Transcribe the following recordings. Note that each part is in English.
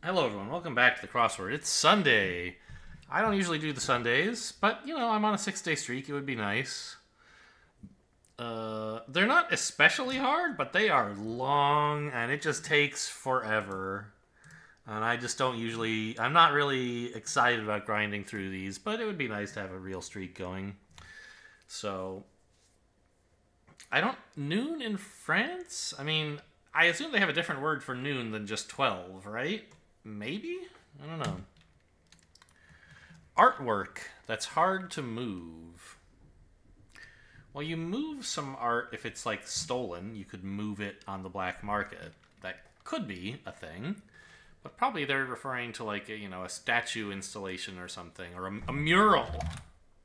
Hello, everyone. Welcome back to the crossword. It's Sunday. I don't usually do the Sundays, but I'm on a 6-day streak. It would be nice. They're not especially hard, but they are long, and it just takes forever. And I just don't usually. I'm not really excited about grinding through these, but it would be nice to have a real streak going. So, I don't. Noon in France? I mean, I assume they have a different word for noon than just 12, right? Maybe? I don't know. Artwork that's hard to move. Well, you move some art if it's like stolen. You could move it on the black market. That could be a thing. But probably they're referring to like a statue installation or something. Or a mural.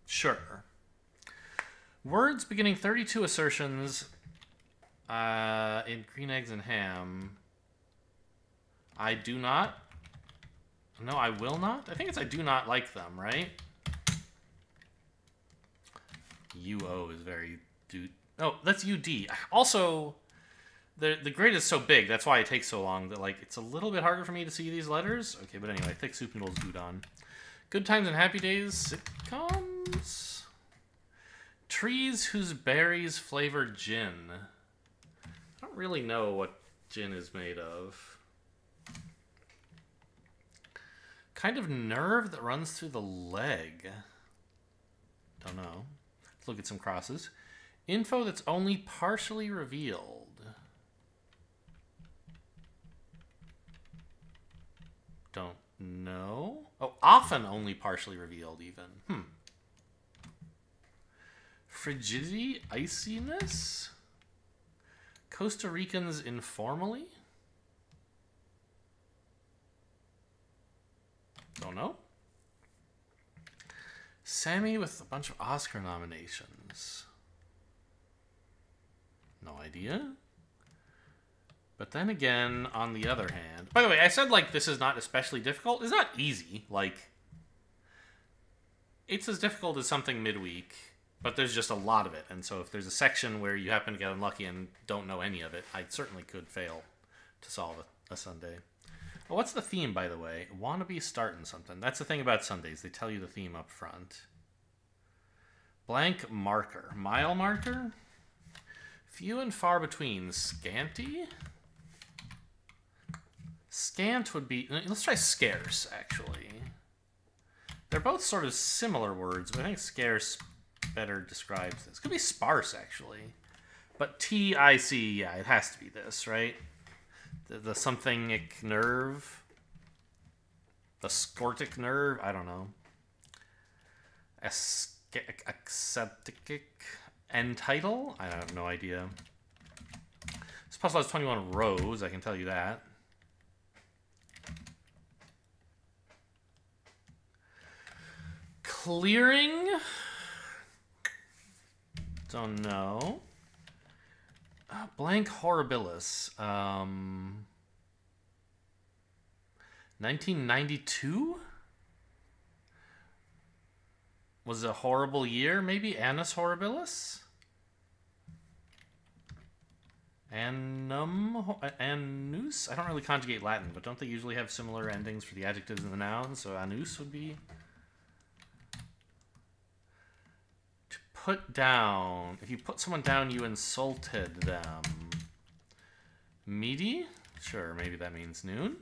Sure. Words beginning 32 assertions in green eggs and ham. I do not. No, I will not? I think it's I do not like them, right? UO is very... Oh, that's UD. Also, the grid is so big, that's why it takes so long, that like it's a little bit harder for me to see these letters. Okay, but anyway, thick soup noodles udon. Good times and happy days, sitcoms. Trees whose berries flavor gin. I don't really know what gin is made of. Kind of nerve that runs through the leg. Don't know. Let's look at some crosses. Info that's only partially revealed. Don't know. Oh, often only partially revealed even. Frigidity, iciness. Costa Ricans informally. Don't know. Sammy with a bunch of Oscar nominations. No idea. But then again, on the other hand... By the way, I said, like, this is not especially difficult. It's not easy. Like, it's as difficult as something midweek, but there's just a lot of it. And so if there's a section where you happen to get unlucky and don't know any of it, I certainly could fail to solve a Sunday. Well, what's the theme, by the way? Wanna be startin' something. That's the thing about Sundays. They tell you the theme up front. Blank marker. Mile marker? Few and far between. Scanty? Scant would be... Let's try scarce, actually. They're both sort of similar words, but I think scarce better describes this. Could be sparse, actually. But T-I-C, yeah, it has to be this, right? The something-ic nerve. The scortic nerve. I don't know. Acceptic entitle. I have no idea. This puzzle has 21 rows. I can tell you that. Clearing. Don't know. Blank horribilis. 1992? Was it a horrible year, maybe? Annus horribilis? Annus? I don't really conjugate Latin, but don't they usually have similar endings for the adjectives and the nouns? So annus would be... Put down. If you put someone down, you insulted them. Meaty? Sure, maybe that means noon.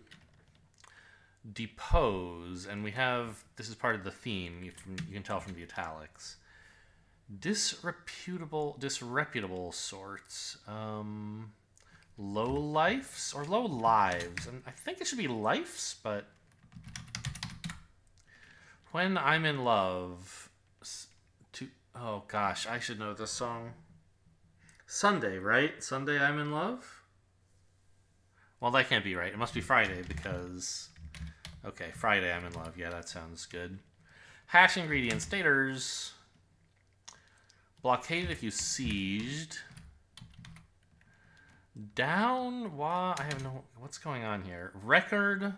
Depose. And we have... This is part of the theme. You can tell from the italics. Disreputable sorts. Low lifes? Or low lives? And I think it should be lifes, but... When I'm in love... Oh, gosh, I should know this song. Sunday, right? Sunday, I'm in love? Well, that can't be right. It must be Friday because... Okay, Friday, I'm in love. Yeah, that sounds good. Hash ingredients, daters. Blockaded if you sieged. Down, I have no... What's going on here? Record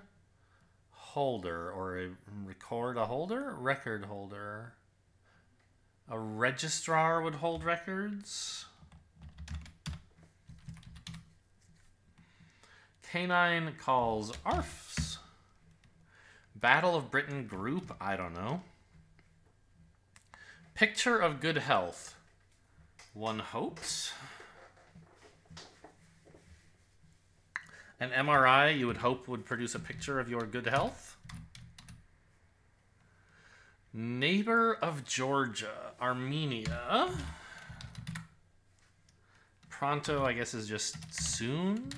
holder, or record a holder? Record holder. A registrar would hold records. Canine calls arfs. Battle of Britain group? I don't know. Picture of good health. One hopes. An MRI you would hope would produce a picture of your good health. Neighbor of Georgia. Armenia. Pronto, I guess, is just soon.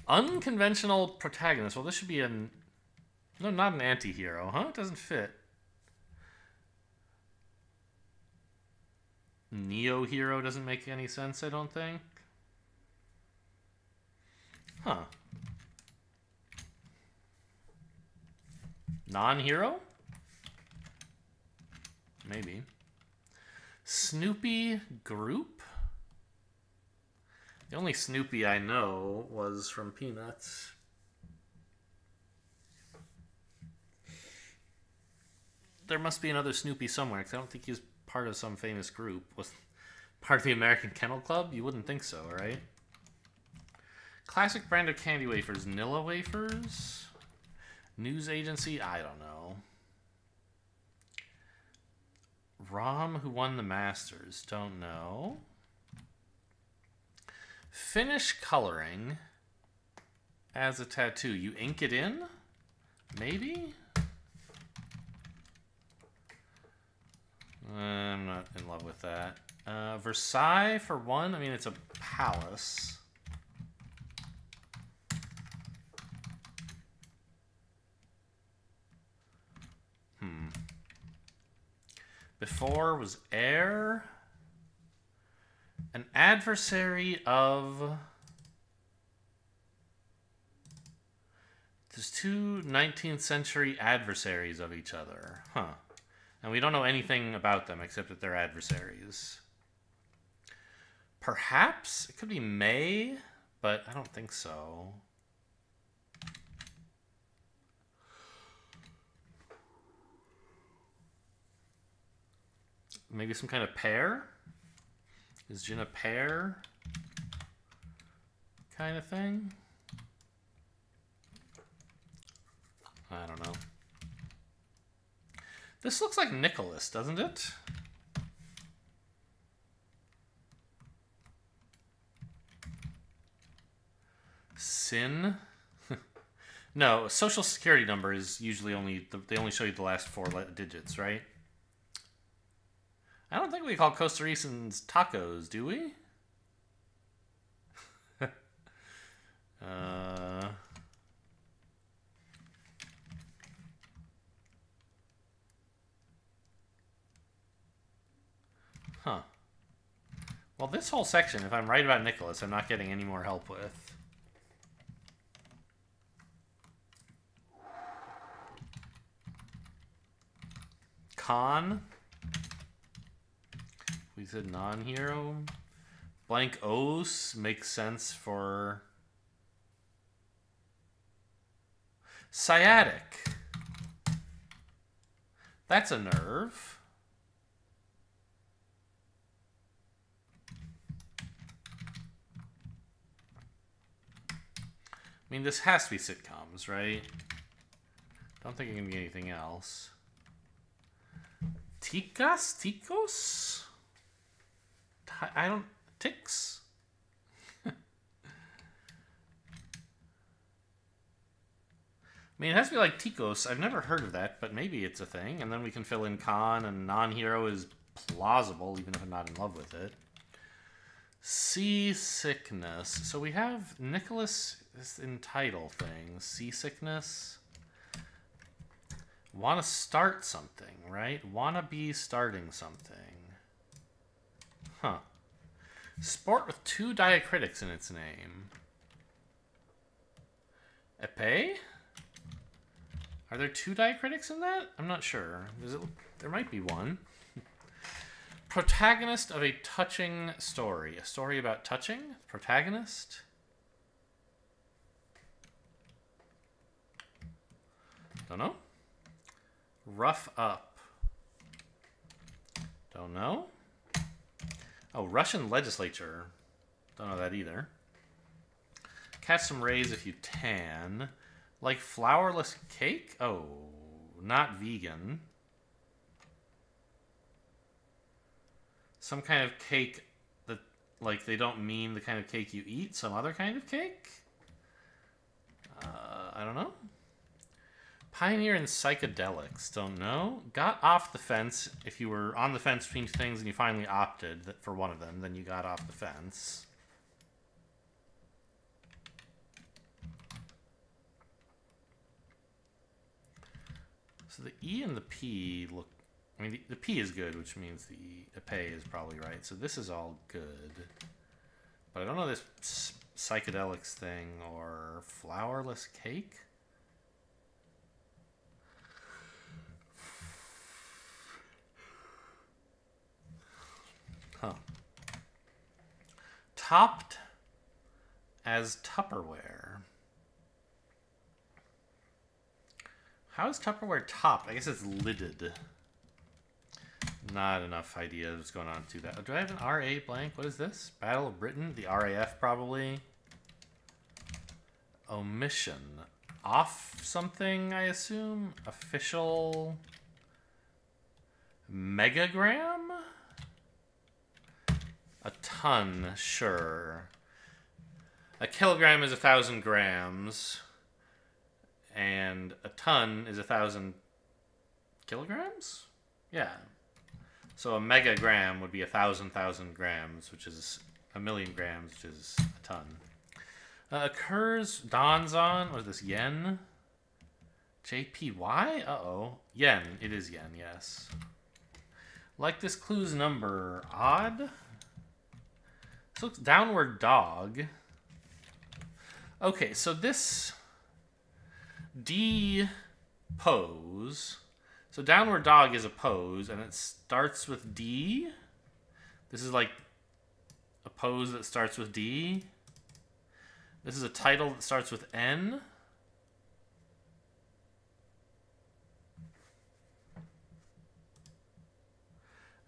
Unconventional protagonist. Well, this should be an... No, not an anti-hero, huh? It doesn't fit. Neo-hero doesn't make any sense, I don't think. Huh. Non-hero? Maybe. Snoopy group? The only Snoopy I know was from Peanuts. There must be another Snoopy somewhere, because I don't think he's part of some famous group. Was part of the American Kennel Club? You wouldn't think so, right? Classic brand of candy wafers. Nilla wafers? News agency? I don't know. Rom who won the Masters? Don't know. Finish coloring as a tattoo. You ink it in? Maybe? I'm not in love with that. Versailles for one. I mean, it's a palace. Before was heir. An adversary of... There's two 19th century adversaries of each other. Huh. And we don't know anything about them except that they're adversaries. Perhaps it could be May, but I don't think so. Maybe some kind of pear? Is Jin a pear kind of thing? I don't know. This looks like Nicholas, doesn't it? Sin? No, social security number is usually only... They only show you the last 4 digits, right? I don't think we call Costa Ricans tacos, do we? Huh. Well, this whole section, if I'm right about Nicholas, I'm not getting any more help with. Con. We said non-hero. Blank Os makes sense for... Sciatic. That's a nerve. I mean, this has to be sitcoms, right? Don't think it can be anything else. Ticas? Ticos? I don't... Ticks? I mean, it has to be like Ticos. I've never heard of that, but maybe it's a thing. And then we can fill in con, and non-hero is plausible, even if I'm not in love with it. Seasickness. So we have Nicholas in title thing. Seasickness. Want to start something, right? Want to be starting something. Huh. Sport with 2 diacritics in its name. Epee? Are there 2 diacritics in that? I'm not sure. There might be one. Protagonist of a touching story. A story about touching? Protagonist? Don't know. Rough up. Don't know. Oh, Russian legislature. Don't know that either. Catch some rays if you tan. Like flourless cake? Oh, not vegan. Some kind of cake that, like, they don't mean the kind of cake you eat. Some other kind of cake? I don't know. Pioneer in psychedelics. Don't know. Got off the fence. If you were on the fence between things and you finally opted for one of them, then you got off the fence. So the E and the P look... I mean, the P is good, which means the pay is probably right. So this is all good. But I don't know this psychedelics thing or flourless cake. Huh. Topped as Tupperware. How is Tupperware topped? I guess it's lidded. Not enough idea what's going on to that. Oh, do I have an RA blank? What is this? Battle of Britain? The RAF probably. Omission. Off something, I assume? Official. Megagram? A ton, sure. A kilogram is 1,000 grams. And a ton is 1,000 kilograms? Yeah. So a megagram would be 1,000 grams, which is a million grams, which is a ton. Occurs, dawns on, what is this, yen? JPY? Uh-oh. Yen. It is yen, yes. Like this clue's number, odd? This looks downward dog. Okay, so this D pose. So downward dog is a pose, and it starts with D. This is like a pose that starts with D. This is a title that starts with N.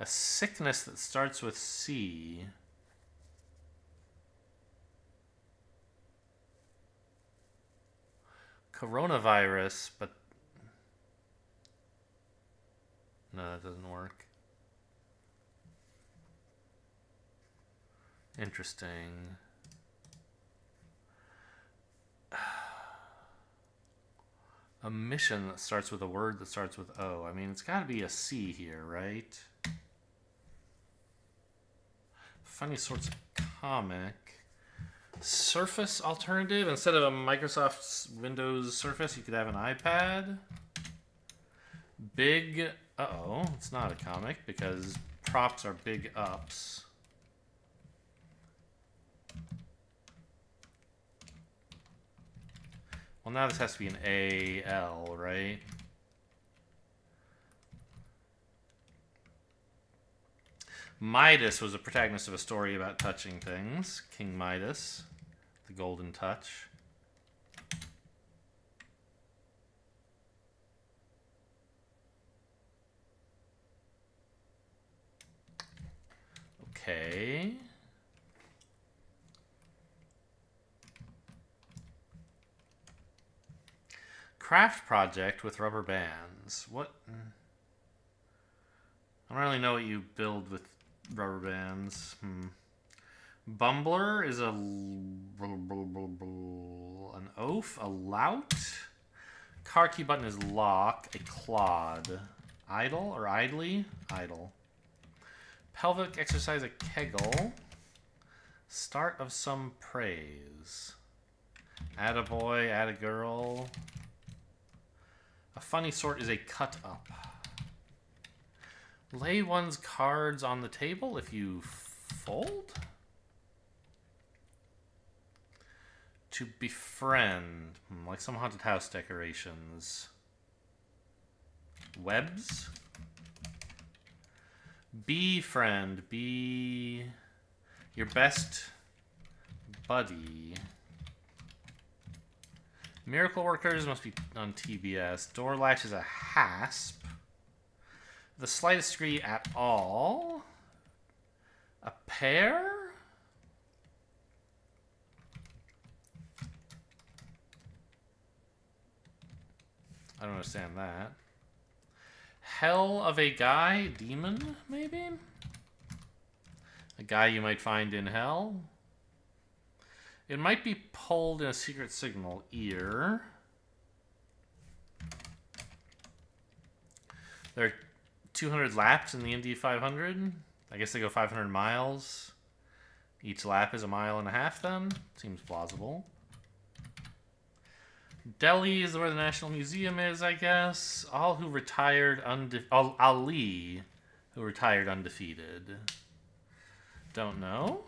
A sickness that starts with C. Coronavirus, but no, that doesn't work. Interesting. A mission that starts with a word that starts with O. I mean, it's got to be a C here, right? Funny sorts of comic. Surface alternative. Instead of a Microsoft Windows Surface, you could have an iPad. Big... Uh-oh, it's not a comic because props are big ups. Well, now this has to be an AL, right? Midas was a protagonist of a story about touching things. King Midas, the golden touch. Okay. Craft project with rubber bands. What? I don't really know what you build with rubber bands. Bumbler is an oaf, a lout. Car key button is lock, a clod. Idle or idly? Idle. Pelvic exercise, a kegel. Start of some praise. Attaboy, attagirl. A funny sort is a cut up. Lay one's cards on the table if you fold? To befriend. Like some haunted house decorations. Webs? Befriend. Be your best buddy. Miracle Workers must be on TBS. Door latch is a hasp. The slightest degree at all. A pair? don't understand that. Hell of a guy, demon, maybe? A guy you might find in hell. It might be pulled in a secret signal. Ear. There are 200 laps in the Indy 500. I guess they go 500 miles. Each lap is 1.5 miles then. Seems plausible. Delhi is where the National Museum is, I guess. All who retired Ali, who retired undefeated. Don't know.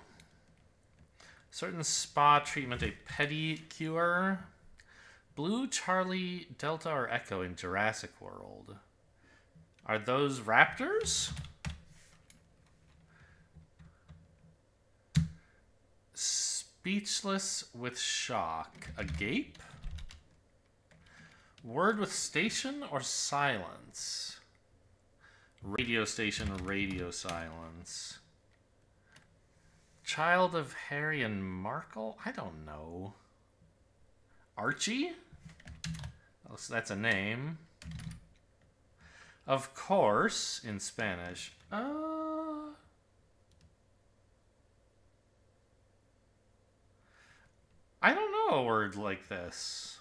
Certain spa treatment, a pedicure. Blue, Charlie, Delta, or Echo in Jurassic World. Are those raptors? Speechless with shock. A gape? Word with station or silence? Radio station, radio silence. Child of Harry and Markle? I don't know. Archie? Oh, so that's a name. Of course, in Spanish. I don't know a word like this.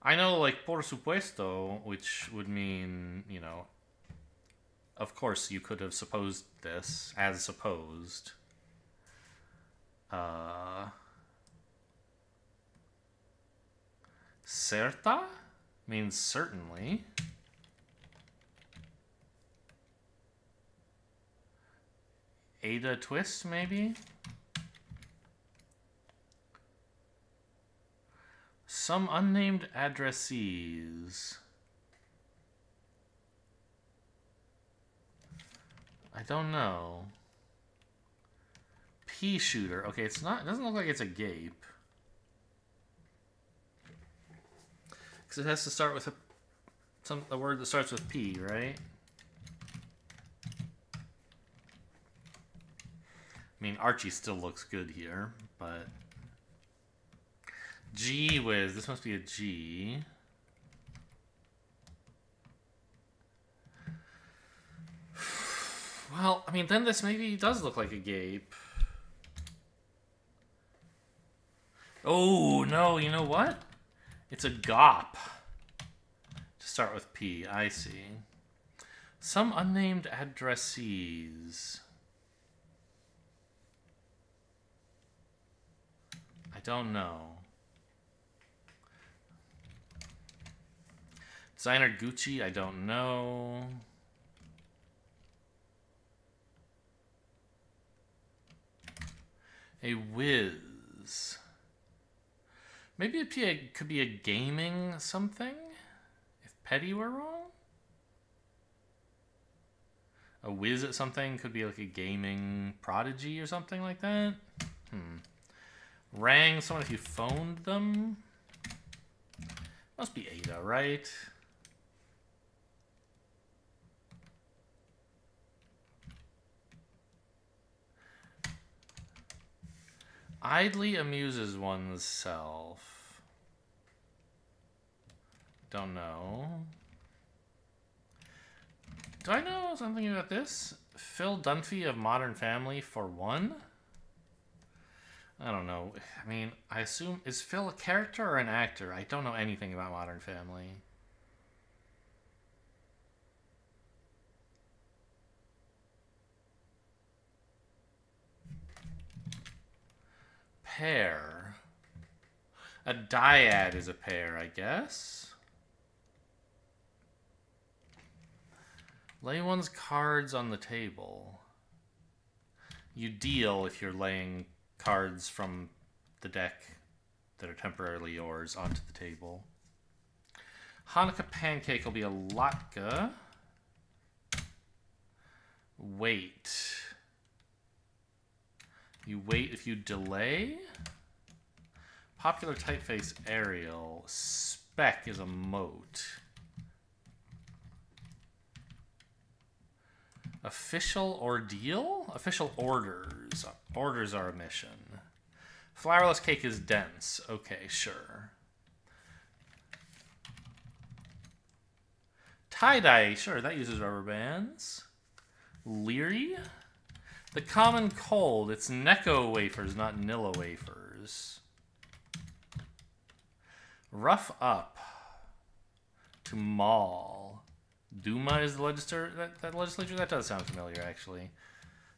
I know, like, por supuesto, which would mean, you know, of course you could have supposed this, as supposed. Certa means certainly. Ada twist, maybe? Some unnamed addressees. I don't know. Pea shooter. Okay, it's not. It doesn't look like it's a gape. Because it has to start with a word that starts with P, right? I mean, Archie still looks good here, but Gee whiz, this must be a G. Well, I mean, then this maybe does look like a gape. Oh, no, you know what? It's a gop. To start with P, I see. Some unnamed addressees. I don't know. Designer Gucci, I don't know. A whiz. Maybe it could be a gaming something? If Petty were wrong? A whiz at something could be like a gaming prodigy or something like that? Rang someone if you phoned them? Must be Ada, right? Idly amuses oneself. Don't know. Do I know something about this? Phil Dunphy of Modern Family for one? I don't know. I mean, I assume... Is Phil a character or an actor? I don't know anything about Modern Family. Pair. A dyad is a pair, I guess. Lay one's cards on the table. You deal if you're laying cards from the deck that are temporarily yours onto the table. Hanukkah pancake will be a latke. Wait. You wait if you delay. Popular typeface Arial. Spec is a moat. Official ordeal? Official orders. Orders are a mission. Flourless cake is dense. Okay, sure. Tie-dye, sure, that uses rubber bands. Leery. The common cold, it's Necco wafers, not Nilla wafers. Rough up. To maul. Duma is the legislature. That legislature? That does sound familiar, actually.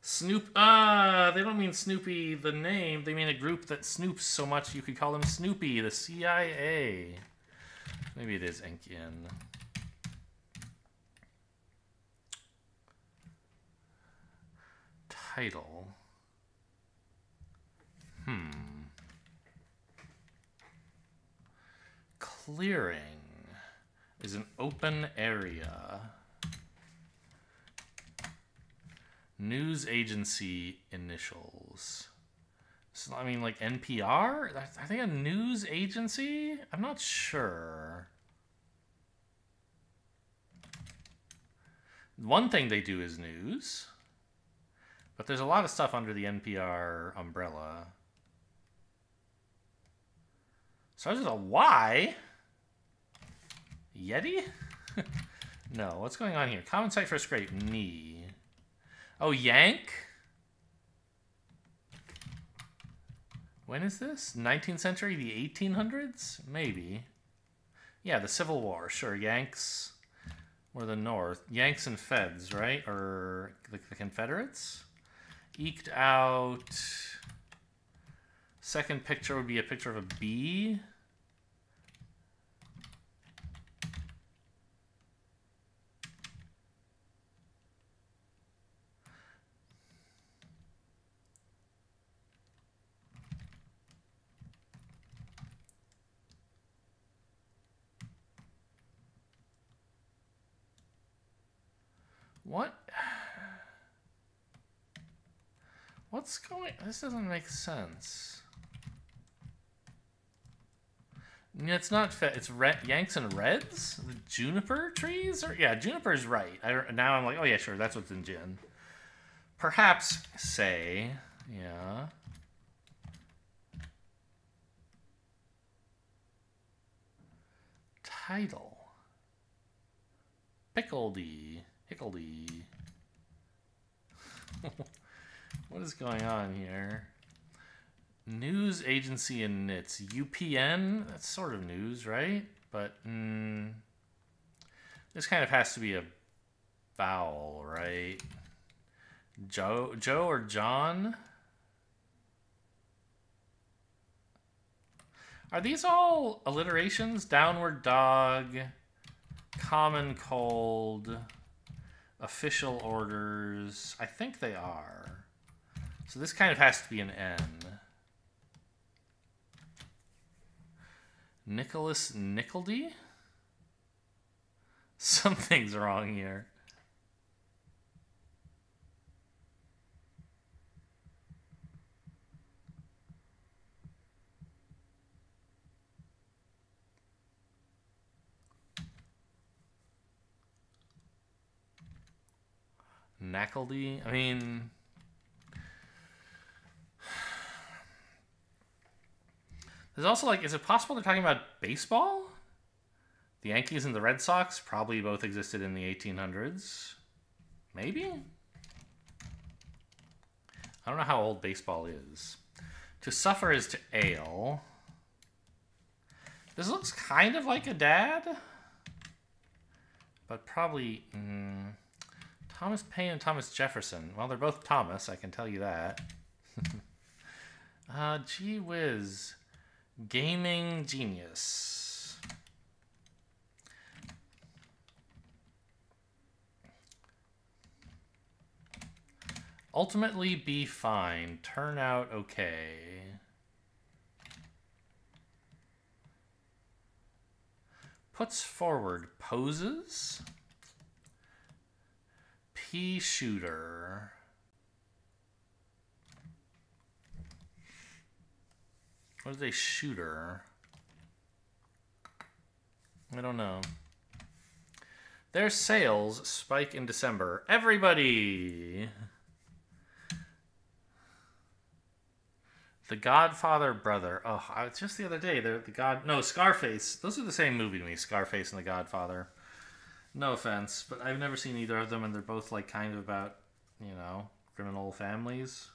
Snoop. They don't mean Snoopy, the name. They mean a group that snoops so much you could call them Snoopy, the CIA. Maybe it is Enkian. Title. Clearing is an open area. News agency initials. So, I mean, like NPR? I think a news agency? I'm not sure. One thing they do is news. But there's a lot of stuff under the NPR umbrella. Starts with a Y? Yeti? No, what's going on here? Common site for a scrape. Knee. Oh, Yank? When is this? 19th century? The 1800s? Maybe. Yeah, the Civil War. Sure, Yanks or the North. Yanks and Feds, right? Or the Confederates? Eked out. Second picture would be a picture of a bee. What? What's going... This doesn't make sense. It's not... It's Yanks and Reds? The juniper trees? Or, yeah, juniper's right. Now I'm like, oh yeah, sure, that's what's in gin. Perhaps say... Yeah... Title. Pickledy. Hickledy. What is going on here? News agency and knits. UPN? That's sort of news, right? But this kind of has to be a vowel, right? Joe or John? Are these all alliterations? Downward dog, common cold, official orders. I think they are. So this kind of has to be an N. Nicholas Nickledy? Something's wrong here. Knackledy? I mean... There's also, like, is it possible they're talking about baseball? The Yankees and the Red Sox probably both existed in the 1800s. Maybe? I don't know how old baseball is. To suffer is to ail. This looks kind of like a dad. But probably... Thomas Paine and Thomas Jefferson. Well, they're both Thomas, I can tell you that. Gee whiz. Gaming genius. Ultimately be fine. Turn out okay. Puts forward poses. Pea shooter. What is a shooter? I don't know. Their sales spike in December. Everybody! The Godfather brother. Oh, just the other day, no, Scarface. Those are the same movie to me, Scarface and The Godfather. No offense, but I've never seen either of them, and they're both like kind of about, you know, criminal families.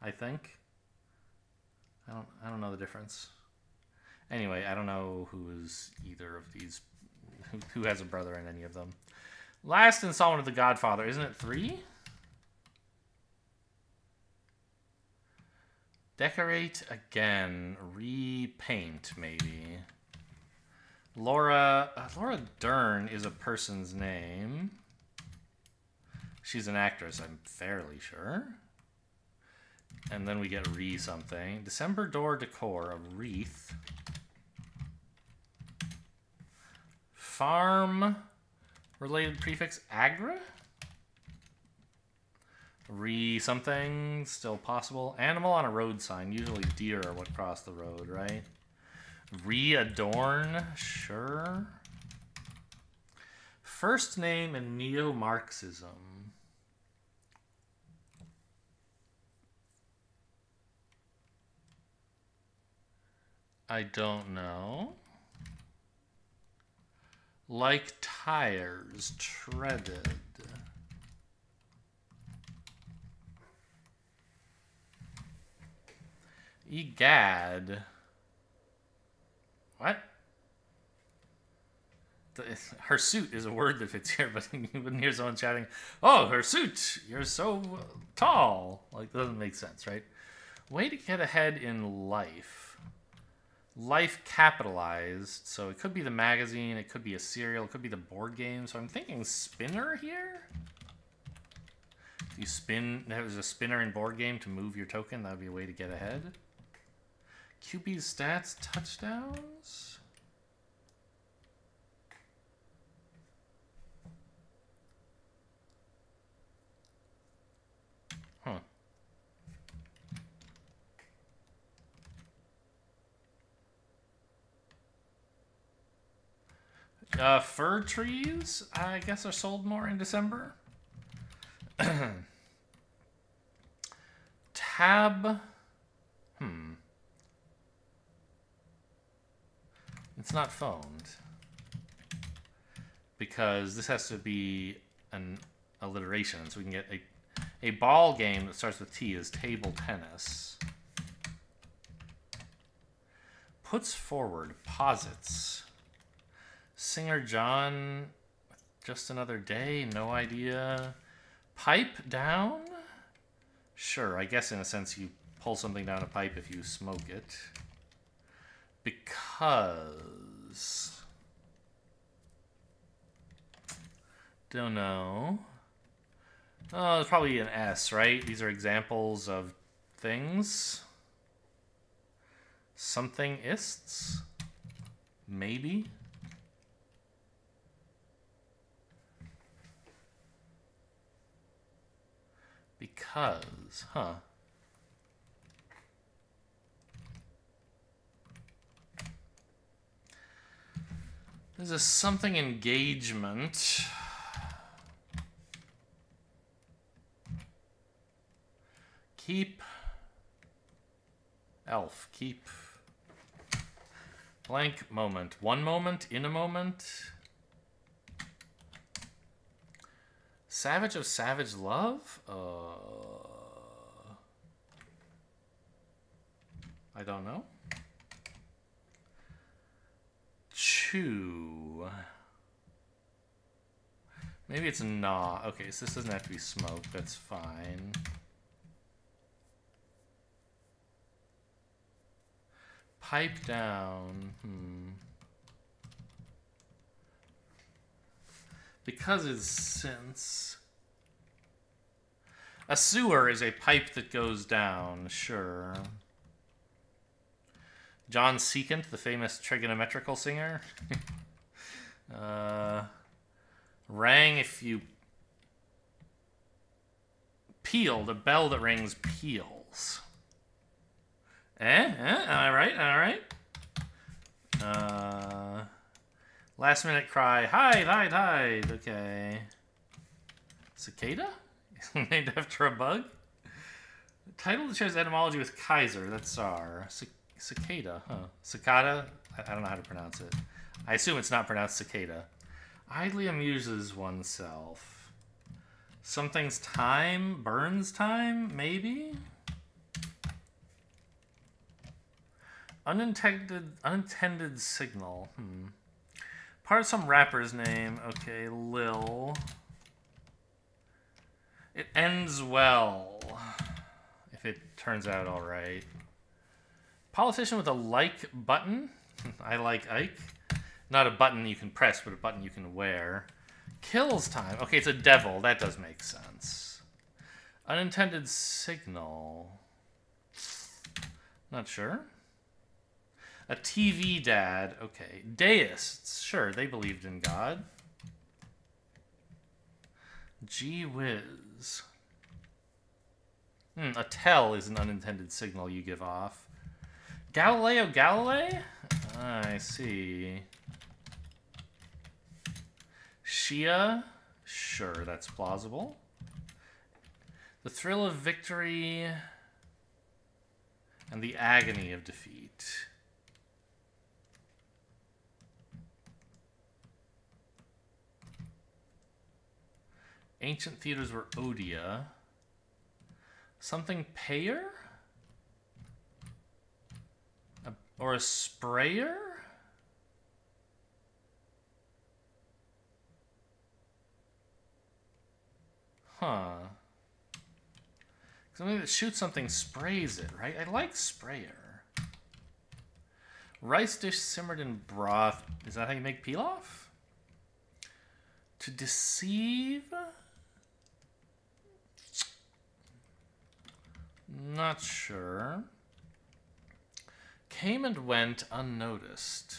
I think. I don't know the difference. Anyway, I don't know who is either of these. Who has a brother in any of them? Last installment of The Godfather, isn't it 3? Decorate again. Repaint, maybe. Laura Dern is a person's name. She's an actress, I'm fairly sure. And then we get something. December door decor, a wreath. Farm related prefix, agra? Something, still possible. Animal on a road sign, usually deer are what cross the road, right? Readorn, sure. First name in neo-Marxism. I don't know. Like tires, treaded. Egad. What? Hirsute is a word that fits here, but you wouldn't hear someone shouting, "Oh, hirsute, you're so tall." Like, doesn't make sense, right? Way to get ahead in life. Life capitalized, so it could be the magazine, it could be a cereal, it could be the board game. So I'm thinking spinner here. If you spin, there's a spinner in board game to move your token. That would be a way to get ahead. QB's stats, touchdowns. Fir trees, I guess, are sold more in December. Tab. It's not phoned. Because this has to be an alliteration, so we can get a ball game that starts with T is table tennis. Puts forward, posits. Singer John, just another day, no idea. Pipe down? Sure, I guess in a sense you pull something down a pipe if you smoke it. Because... don't know. Oh, it's probably an S, right? These are examples of things. Something-ists? Maybe? Because, huh. There's a something engagement. Keep. Elf. Keep. Blank moment. One moment. In a moment. Savage of Savage Love? I don't know. Chew. Maybe it's gnaw. Okay, so this doesn't have to be smoked. That's fine. Pipe down. Because it's since. A sewer is a pipe that goes down, sure. John Secant, the famous trigonometrical singer. Rang if you peel, the bell that rings peels. Am I right? Am I right? Last minute cry. Hide. Okay. Cicada? Named after a bug? The title that shares etymology with Kaiser. That's Tsar. Cicada, huh? Cicada? I don't know how to pronounce it. I assume it's not pronounced cicada. Idly amuses oneself. Something's time burns time, maybe? Unintended signal. Part of some rapper's name. Okay, Lil. It ends well. If it turns out alright. Politician with a like button. I like Ike. Not a button you can press, but a button you can wear. Kills time. Okay, it's a devil. That does make sense. Unintended signal. Not sure. A TV dad. Okay. Deists. Sure, they believed in God. Gee whiz. A tell is an unintended signal you give off. Galileo Galilei? I see. Shia? Sure, that's plausible. The thrill of victory and the agony of defeat. Ancient theaters were Odia. Something payer? Or a sprayer? Huh. Something that shoots something sprays it, right? I like sprayer. Rice dish simmered in broth. Is that how you make pilaf? To deceive? Not sure. Came and went unnoticed.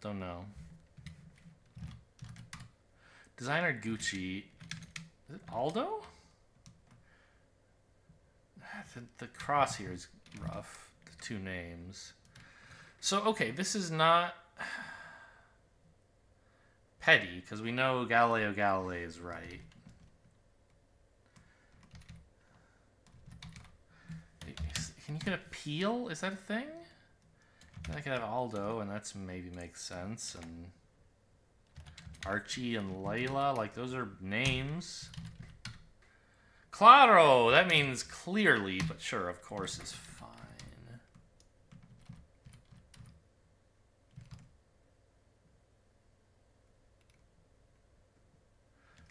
Don't know. Designer Gucci. Is it Aldo? The cross here is rough. The two names. So, okay, this is not petty, because we know Galileo Galilei is right. Can you get a peel? Is that a thing? I could have Aldo, and that's maybe makes sense. And Archie and Layla, like those are names. Claro, that means clearly, but sure, of course, is fine.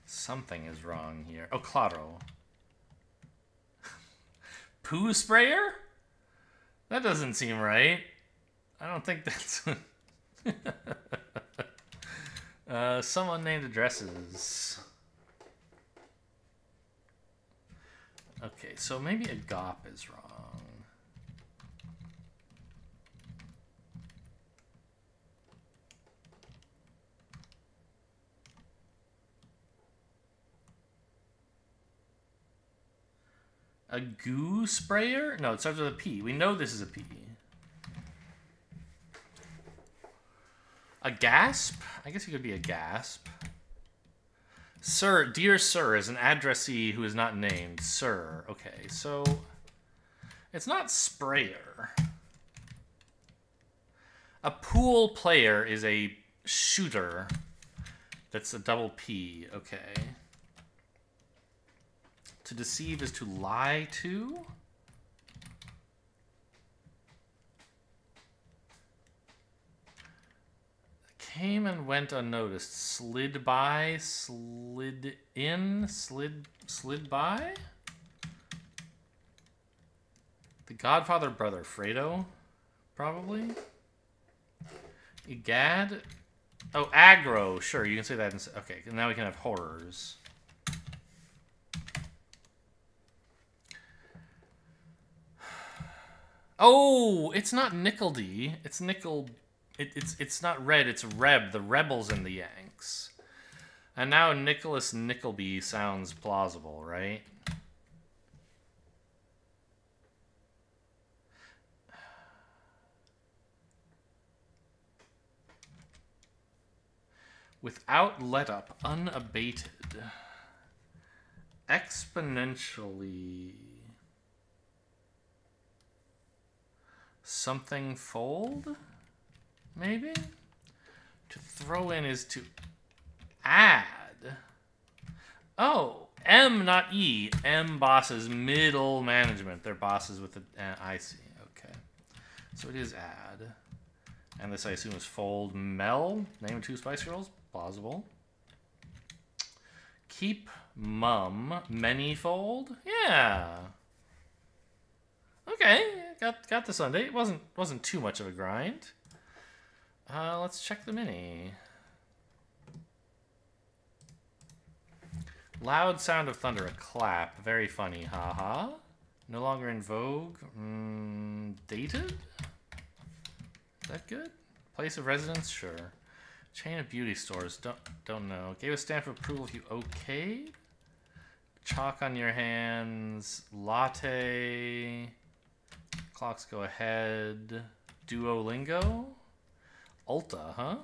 Something is wrong here. Oh, claro. Poo sprayer? That doesn't seem right. I don't think that's... some unnamed addresses. Okay, so maybe Agop is wrong. A goo sprayer? No, it starts with a P. We know this is a P. A gasp? I guess it could be a gasp. Sir, dear sir, is an addressee who is not named. Sir. Okay, so it's not sprayer. A pool player is a shooter. That's a double P. Okay. To deceive is to lie to? Came and went unnoticed. Slid by, slid in, slid by? The Godfather brother, Fredo? Probably? Egad? Oh, aggro. Sure, you can say that. Okay, now we can have horrors. Oh, it's not Nickeldy. It's Nickel. It's not Red. It's Reb. The Rebels and the Yanks. And now Nicholas Nickleby sounds plausible, right? Without let up, unabated, exponentially. Something fold? Maybe? To throw in is to add. Oh, M, not E. M bosses, middle management. They're bosses with the... I see. Okay. So it is add. And this, I assume, is fold. Mel, name of 2 Spice Girls. Plausible. Keep mum. Many-fold. Yeah. Okay. Got the Sunday. It wasn't too much of a grind. Let's check the mini. Loud sound of thunder, a clap. Very funny, haha. No longer in vogue. Dated? Is that good? Place of residence? Sure. Chain of beauty stores? Don't know. Gave a stamp of approval if you okayed. Chalk on your hands. Latte. Clocks go ahead. Duolingo? Ulta, huh?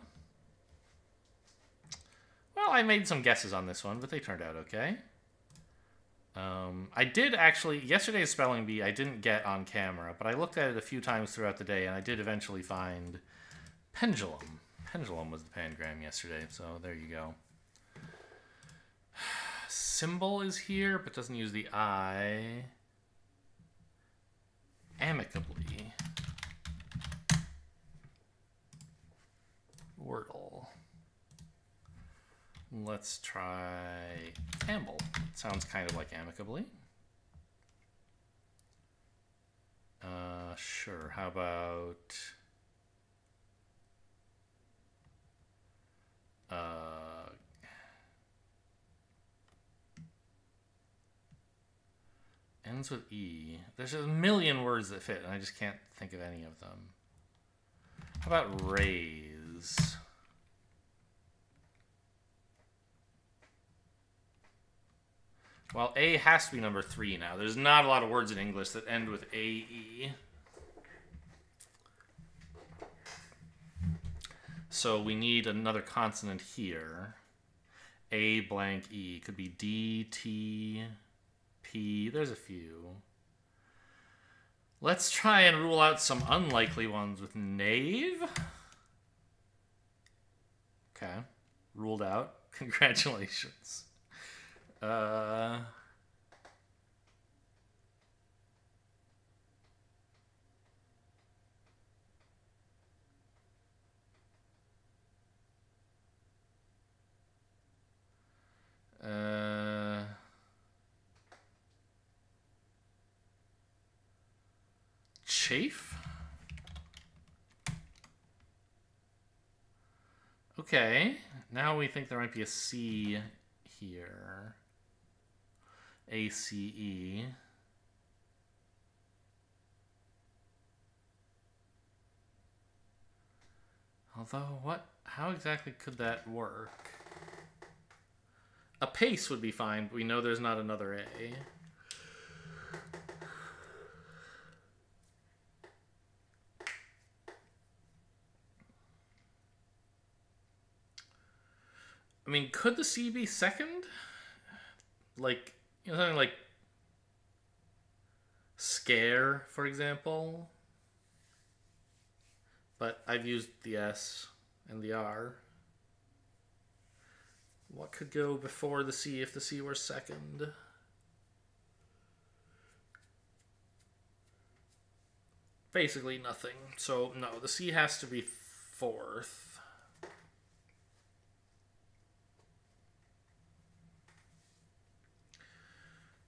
Well, I made some guesses on this one, but they turned out okay. I did actually... Yesterday's spelling bee I didn't get on camera, but I looked at it a few times throughout the day, and I did eventually find pendulum. Pendulum was the pangram yesterday, so there you go. Symbol is here, but doesn't use the I. Amicably. Wordle. Let's try Campbell. Sounds kind of like amicably. Sure. How about ends with E. There's a million words that fit, and I just can't think of any of them. How about raise? Well, A has to be number 3 now. There's not a lot of words in English that end with A-E. So we need another consonant here. A blank E. Could be D, T, P. There's a few. Let's try and rule out some unlikely ones with knave. Okay. Ruled out. Congratulations. Chafe? Okay, now we think there might be a C here. A-C-E. Although, how exactly could that work? A pace would be fine, but we know there's not another A. I mean, could the C be second? Like, something like scare, for example. But I've used the S and the R. What could go before the C if the C were second? Basically nothing. So, no, the C has to be fourth.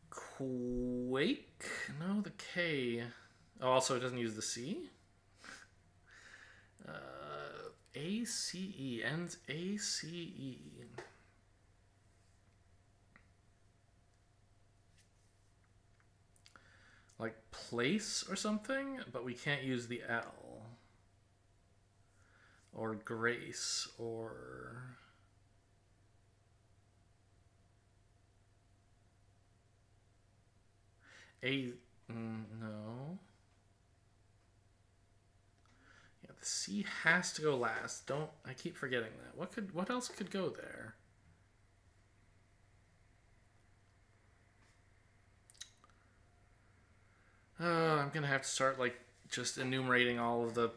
Quake? No, the K. Oh, also it doesn't use the C? A-C-E. Ends A-C-E. Like place or something? But we can't use the L. Or grace. Or... no. Yeah, the C has to go last. I keep forgetting that. What else could go there? I'm gonna have to start like just enumerating all of the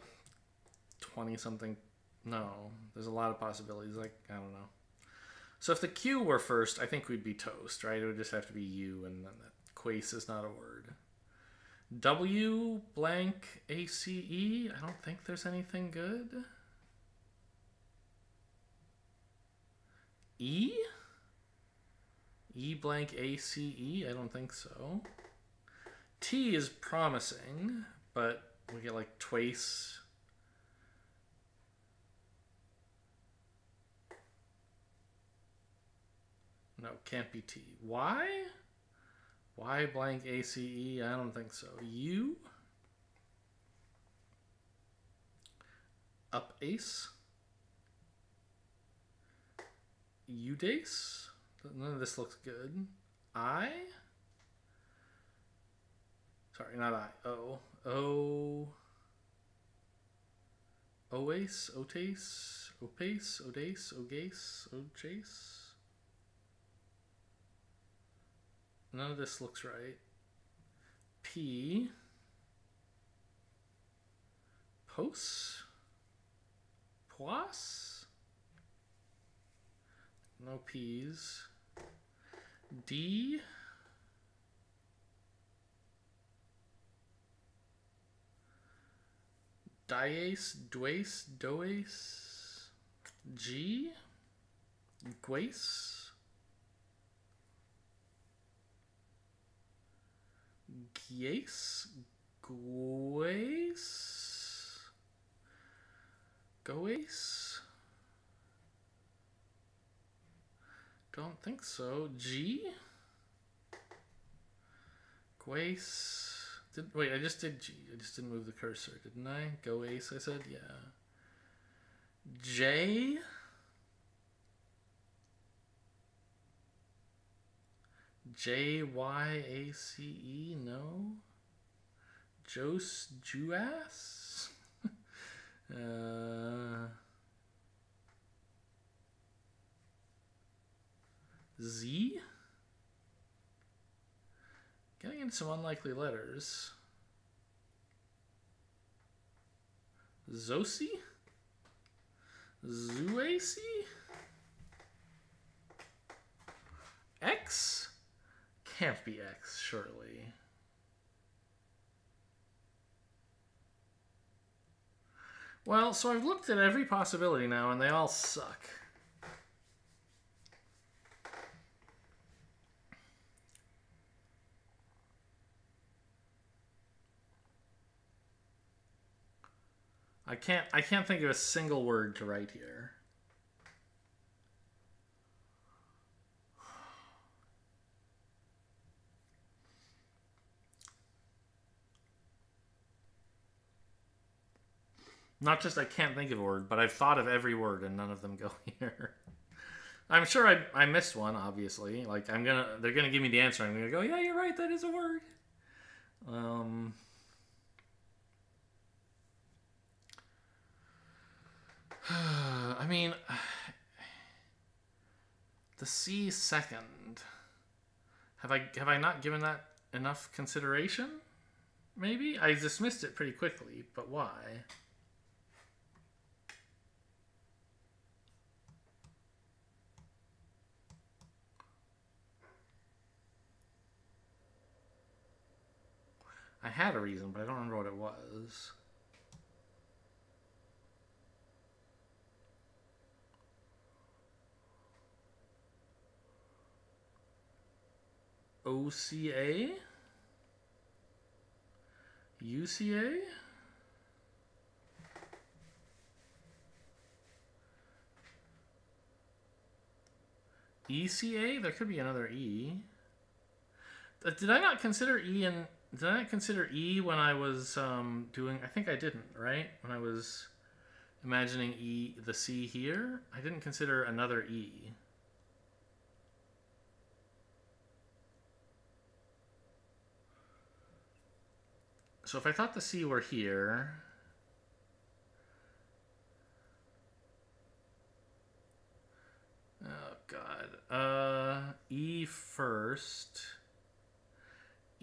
20-something No, there's a lot of possibilities. Like, I don't know. So if the Q were first, I think we'd be toast, right? It would just have to be U, and then that quace is not a word. W blank ACE? I don't think there's anything good. E? E blank ACE? I don't think so. T is promising, but we get like twice. No, can't be T. Y? Y blank ACE? I don't think so. U? Up ace? Udace? None of this looks good. I? Sorry, not I. O. O. Oace? Otace? Opace? Odace? Ogace? Ojace? None of this looks right. P. Pos? Pois? No P's. D. Diace, Dwace, Doace. G. Guace. Giace. Guace. Goace. Don't think so. G. Guace. Wait, I just did G. I just didn't move the cursor, didn't I? Go ace, I said? Yeah. J. J-Y-A-C-E? No. Jose Juas? Z? Getting into some unlikely letters. Zosi? Zuaci? X? Can't be X, surely. Well, so I've looked at every possibility now, and they all suck. I can't think of a single word to write here. Not just I can't think of a word, but I've thought of every word and none of them go here. I'm sure I missed one, obviously. Like they're gonna give me the answer. I'm gonna go, yeah, you're right, that is a word. I mean, the C second. Have I not given that enough consideration? Maybe I dismissed it pretty quickly, but why? I had a reason, but I don't remember what it was. OCA? UCA? ECA? There could be another E. Did I not consider E in... Did I not consider E when I was doing... I think I didn't, right? When I was imagining E, the C here. I didn't consider another E. So if I thought the C were here... Oh, God. E first...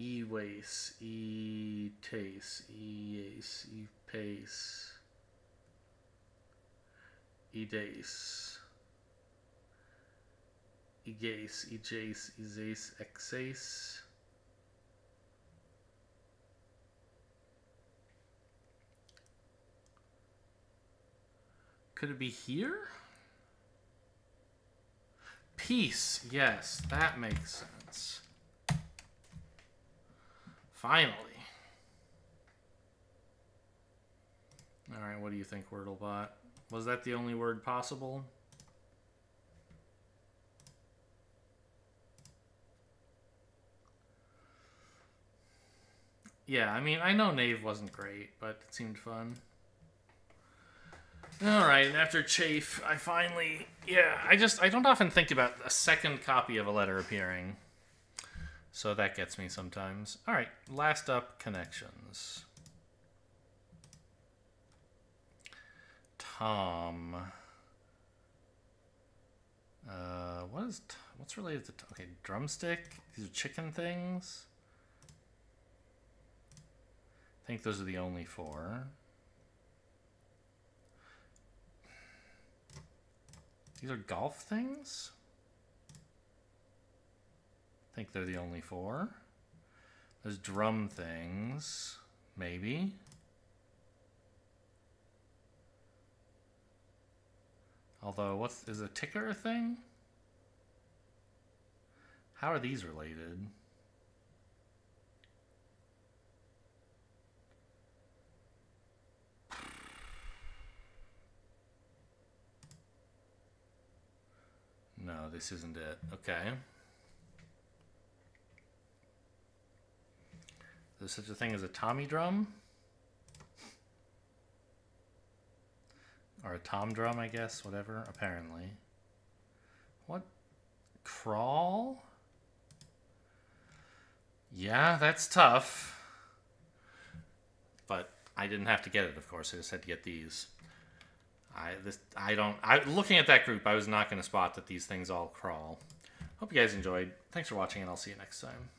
E-wace, E-tace, E-ace, E-pace. Edace. Egace, ejace, ezace, exace. Could it be here? Peace. Yes, that makes sense. Finally. All right, what do you think, WordleBot? Was that the only word possible? Yeah, I mean, I know Knave wasn't great, but it seemed fun. Alright, and after Chafe, I finally... Yeah, I don't often think about a second copy of a letter appearing. So that gets me sometimes. Alright, last up, connections. Tom. What's related to... Okay, drumstick? These are chicken things? I think those are the only four. These are golf things? I think they're the only four. There's drum things. Maybe. Although, is a ticker a thing? How are these related? No, this isn't it. Okay. There's such a thing as a Tommy drum? Or a tom drum, I guess. Whatever, apparently. What? Crawl? Yeah, that's tough. But I didn't have to get it, of course. I just had to get these. Looking at that group, I was not going to spot that these things all crawl. Hope you guys enjoyed. Thanks for watching, and I'll see you next time.